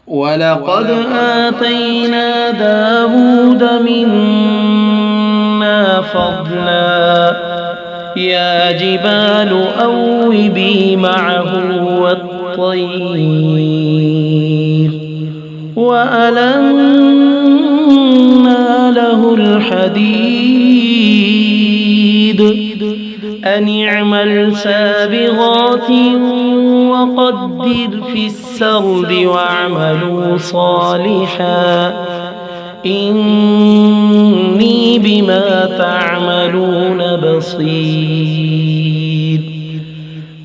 ولقد آتينا داود منا فضلا يا جبال أوبي معه والطير وألنا له الحديد أن اعمل سابغات وقدر في السرد واعملوا صالحا إني بما تعملون بصير.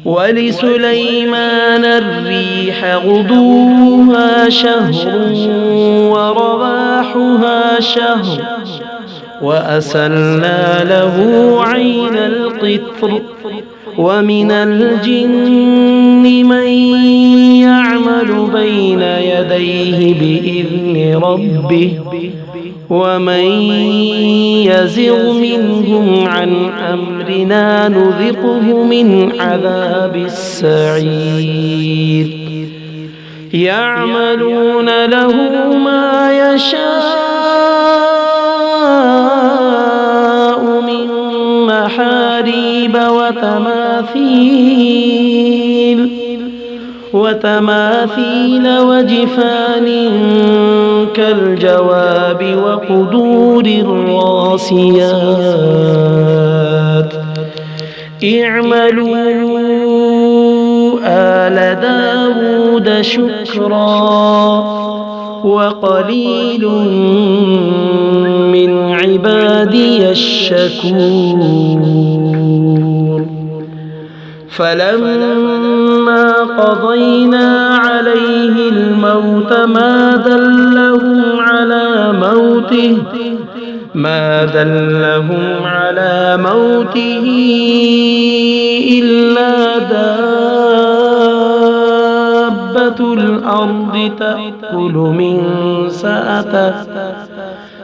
ولسليمان الريح غدوها شهر ورواحها شهر وأسلنا له عين القطر ومن الجن من يعمل بين يديه بإذن ربه ومن يزغ منهم عن أمرنا نذقه من عذاب السعير. يعملون له ما يشاء من محاريب وتماثيل وجفان كالجواب وقدور الراسيات. اعملوا آل داود شكرا وقليل من عبادي الشكور. فلما قضينا عليه الموت ما دلهم على موته إلا دابة الأرض تأكل من سأته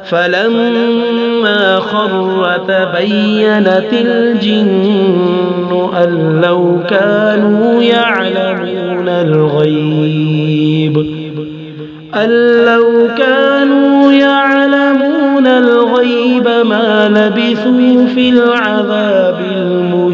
فلما خر تبينت الجن أن لو كانوا يعلمون الغيب ما لبثوا في العذاب المهين.